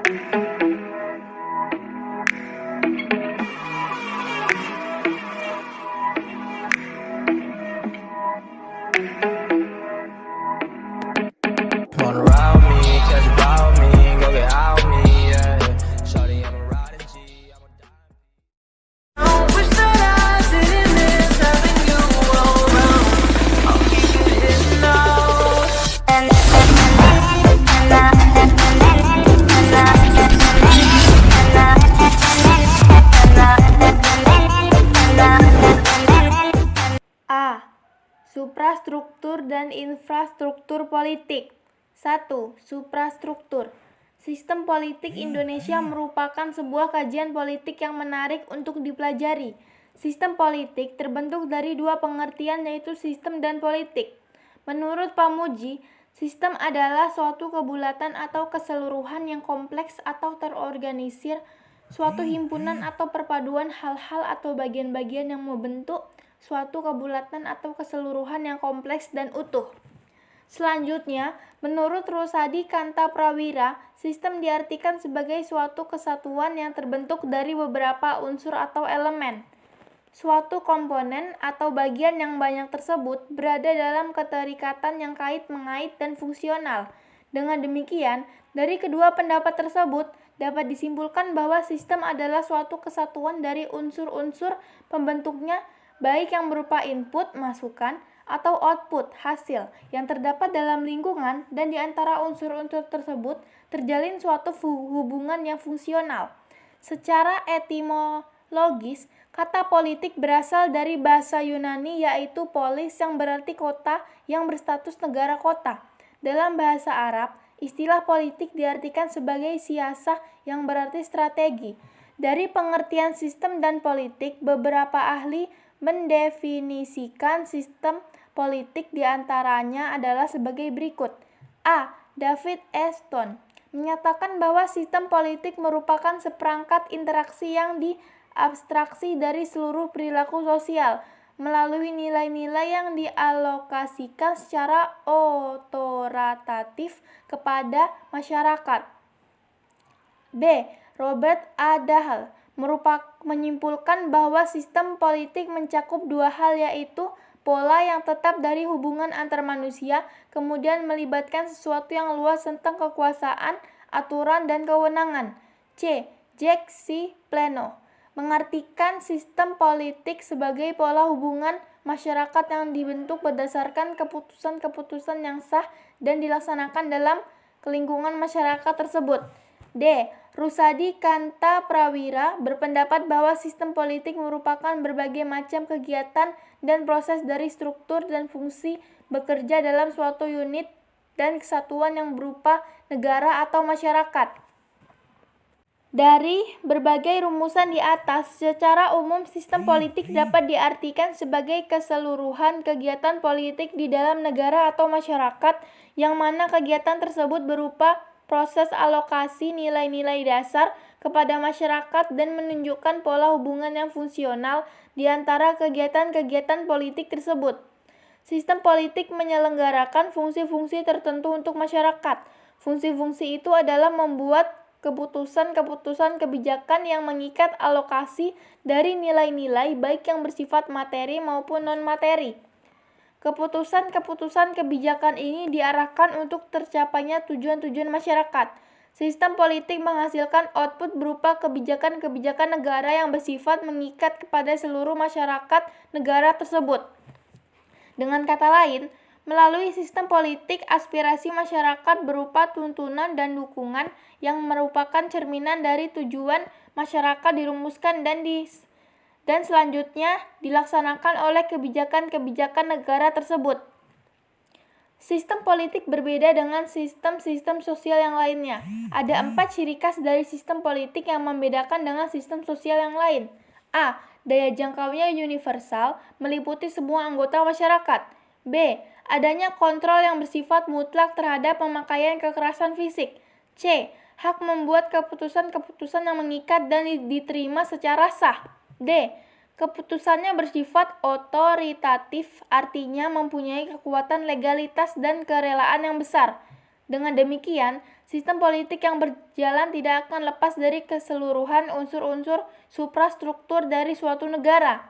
Wanna ride me, catch about me, go get out me, yeah. Shawty, I'm a riding G, I'm a die. Wish that I didn't miss having you around. I'll keep it in now. A. Suprastruktur dan infrastruktur politik. 1. Suprastruktur. Sistem politik Indonesia merupakan sebuah kajian politik yang menarik untuk dipelajari. Sistem politik terbentuk dari dua pengertian, yaitu sistem dan politik. Menurut Pamuji, sistem adalah suatu kebulatan atau keseluruhan yang kompleks atau terorganisir, suatu himpunan atau perpaduan hal-hal atau bagian-bagian yang membentuk suatu kebulatan atau keseluruhan yang kompleks dan utuh. Selanjutnya, menurut Rusadi Kanta Prawira, sistem diartikan sebagai suatu kesatuan yang terbentuk dari beberapa unsur atau elemen. Suatu komponen atau bagian yang banyak tersebut berada dalam keterikatan yang kait-mengait dan fungsional. Dengan demikian, dari kedua pendapat tersebut dapat disimpulkan bahwa sistem adalah suatu kesatuan dari unsur-unsur pembentuknya, baik yang berupa input, masukan, atau output, hasil, yang terdapat dalam lingkungan, dan di antara unsur-unsur tersebut terjalin suatu hubungan yang fungsional. Secara etimologis, kata politik berasal dari bahasa Yunani, yaitu polis, yang berarti kota yang berstatus negara kota. Dalam bahasa Arab, istilah politik diartikan sebagai siasah, yang berarti strategi. Dari pengertian sistem dan politik, beberapa ahli mendefinisikan sistem politik diantaranya adalah sebagai berikut. A. David E. Stone menyatakan bahwa sistem politik merupakan seperangkat interaksi yang diabstraksi dari seluruh perilaku sosial melalui nilai-nilai yang dialokasikan secara otoritatif kepada masyarakat. B. Robert A. Dahl menyimpulkan bahwa sistem politik mencakup dua hal, yaitu pola yang tetap dari hubungan antar manusia, kemudian melibatkan sesuatu yang luas tentang kekuasaan, aturan, dan kewenangan. C. Jack C. Plano mengartikan sistem politik sebagai pola hubungan masyarakat yang dibentuk berdasarkan keputusan-keputusan yang sah dan dilaksanakan dalam lingkungan masyarakat tersebut. D. Rusadi Kanta Prawira berpendapat bahwa sistem politik merupakan berbagai macam kegiatan dan proses dari struktur dan fungsi bekerja dalam suatu unit dan kesatuan yang berupa negara atau masyarakat. Dari berbagai rumusan di atas, secara umum sistem politik dapat diartikan sebagai keseluruhan kegiatan politik di dalam negara atau masyarakat, yang mana kegiatan tersebut berupa proses alokasi nilai-nilai dasar kepada masyarakat dan menunjukkan pola hubungan yang fungsional di antara kegiatan-kegiatan politik tersebut. Sistem politik menyelenggarakan fungsi-fungsi tertentu untuk masyarakat. Fungsi-fungsi itu adalah membuat keputusan-keputusan kebijakan yang mengikat alokasi dari nilai-nilai baik yang bersifat materi maupun non-materi. Keputusan-keputusan kebijakan ini diarahkan untuk tercapainya tujuan-tujuan masyarakat. Sistem politik menghasilkan output berupa kebijakan-kebijakan negara yang bersifat mengikat kepada seluruh masyarakat negara tersebut. Dengan kata lain, melalui sistem politik, aspirasi masyarakat berupa tuntunan dan dukungan yang merupakan cerminan dari tujuan masyarakat dirumuskan dan selanjutnya dilaksanakan oleh kebijakan-kebijakan negara tersebut. Sistem politik berbeda dengan sistem-sistem sosial yang lainnya. Ada 4 ciri khas dari sistem politik yang membedakan dengan sistem sosial yang lain. A. Daya jangkaunya universal, meliputi semua anggota masyarakat. B. Adanya kontrol yang bersifat mutlak terhadap pemakaian kekerasan fisik. C. Hak membuat keputusan-keputusan yang mengikat dan diterima secara sah. D. Keputusannya bersifat otoritatif, artinya mempunyai kekuatan legalitas dan kerelaan yang besar. Dengan demikian, sistem politik yang berjalan tidak akan lepas dari keseluruhan unsur-unsur suprastruktur dari suatu negara.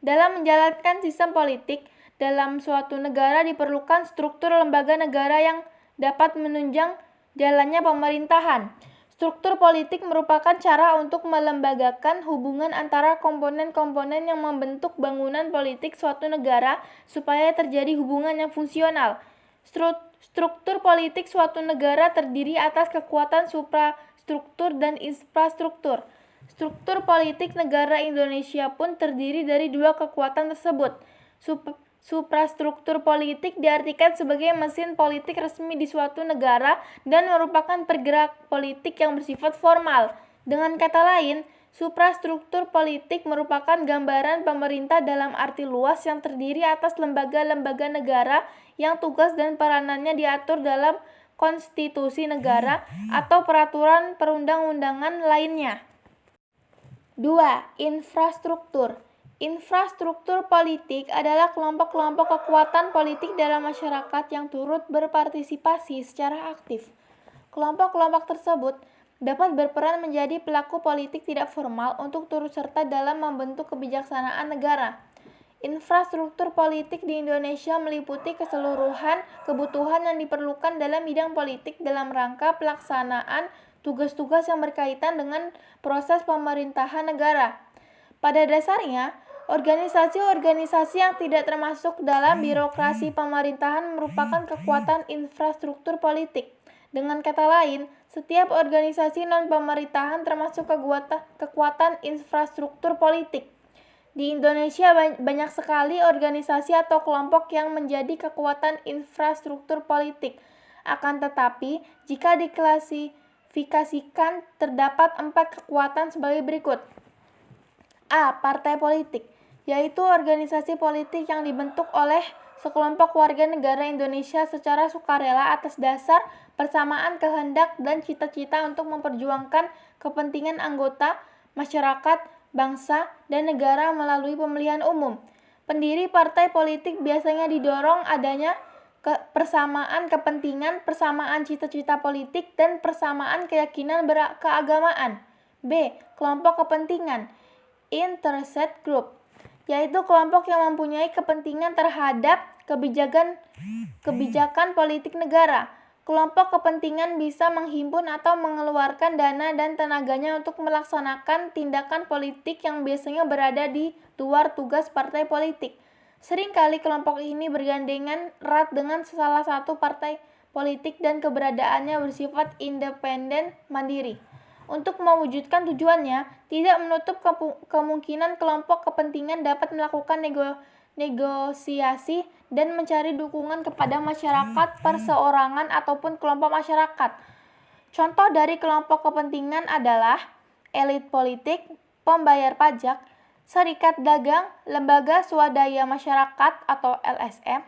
Dalam menjalankan sistem politik, dalam suatu negara diperlukan struktur lembaga negara yang dapat menunjang jalannya pemerintahan. Struktur politik merupakan cara untuk melembagakan hubungan antara komponen-komponen yang membentuk bangunan politik suatu negara supaya terjadi hubungan yang fungsional. Struktur politik suatu negara terdiri atas kekuatan suprastruktur dan infrastruktur. Struktur politik negara Indonesia pun terdiri dari dua kekuatan tersebut. Suprastruktur politik diartikan sebagai mesin politik resmi di suatu negara dan merupakan pergerak politik yang bersifat formal. Dengan kata lain, suprastruktur politik merupakan gambaran pemerintah dalam arti luas yang terdiri atas lembaga-lembaga negara yang tugas dan peranannya diatur dalam konstitusi negara atau peraturan perundang-undangan lainnya. 2. Infrastruktur. Infrastruktur politik adalah kelompok-kelompok kekuatan politik dalam masyarakat yang turut berpartisipasi secara aktif. Kelompok-kelompok tersebut dapat berperan menjadi pelaku politik tidak formal untuk turut serta dalam membentuk kebijaksanaan negara. Infrastruktur politik di Indonesia meliputi keseluruhan kebutuhan yang diperlukan dalam bidang politik dalam rangka pelaksanaan tugas-tugas yang berkaitan dengan proses pemerintahan negara. Pada dasarnya, organisasi-organisasi yang tidak termasuk dalam birokrasi pemerintahan merupakan kekuatan infrastruktur politik. Dengan kata lain, setiap organisasi non-pemerintahan termasuk kekuatan infrastruktur politik. Di Indonesia banyak sekali organisasi atau kelompok yang menjadi kekuatan infrastruktur politik. Akan tetapi, jika diklasifikasikan, terdapat 4 kekuatan sebagai berikut. A. Partai politik, yaitu organisasi politik yang dibentuk oleh sekelompok warga negara Indonesia secara sukarela atas dasar persamaan kehendak dan cita-cita untuk memperjuangkan kepentingan anggota, masyarakat, bangsa, dan negara melalui pemilihan umum. Pendiri partai politik biasanya didorong adanya persamaan kepentingan, persamaan cita-cita politik, dan persamaan keyakinan keagamaan. B. Kelompok kepentingan, interest group, yaitu kelompok yang mempunyai kepentingan terhadap kebijakan politik negara. Kelompok kepentingan bisa menghimpun atau mengeluarkan dana dan tenaganya untuk melaksanakan tindakan politik yang biasanya berada di luar tugas partai politik. Seringkali kelompok ini bergandengan erat dengan salah satu partai politik dan keberadaannya bersifat independen mandiri. Untuk mewujudkan tujuannya, tidak menutup kemungkinan kelompok kepentingan dapat melakukan negosiasi dan mencari dukungan kepada masyarakat perseorangan ataupun kelompok masyarakat. Contoh dari kelompok kepentingan adalah elit politik, pembayar pajak, serikat dagang, lembaga swadaya masyarakat atau LSM,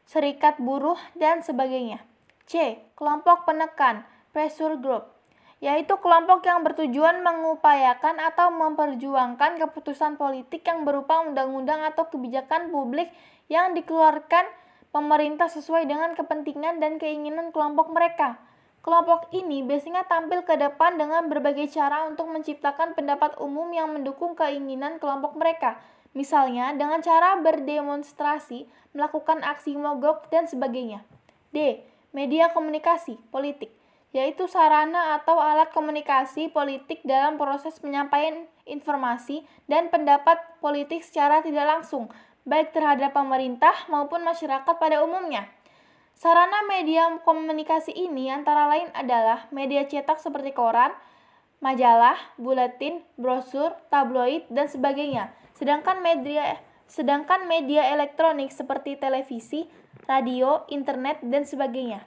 serikat buruh, dan sebagainya. C. Kelompok penekan, pressure group, yaitu kelompok yang bertujuan mengupayakan atau memperjuangkan keputusan politik yang berupa undang-undang atau kebijakan publik yang dikeluarkan pemerintah sesuai dengan kepentingan dan keinginan kelompok mereka. Kelompok ini biasanya tampil ke depan dengan berbagai cara untuk menciptakan pendapat umum yang mendukung keinginan kelompok mereka. Misalnya dengan cara berdemonstrasi, melakukan aksi mogok, dan sebagainya. D. Media komunikasi politik, yaitu sarana atau alat komunikasi politik dalam proses penyampaian informasi dan pendapat politik secara tidak langsung, baik terhadap pemerintah maupun masyarakat pada umumnya. Sarana media komunikasi ini antara lain adalah media cetak seperti koran, majalah, buletin, brosur, tabloid, dan sebagainya. Sedangkan media elektronik seperti televisi, radio, internet, dan sebagainya.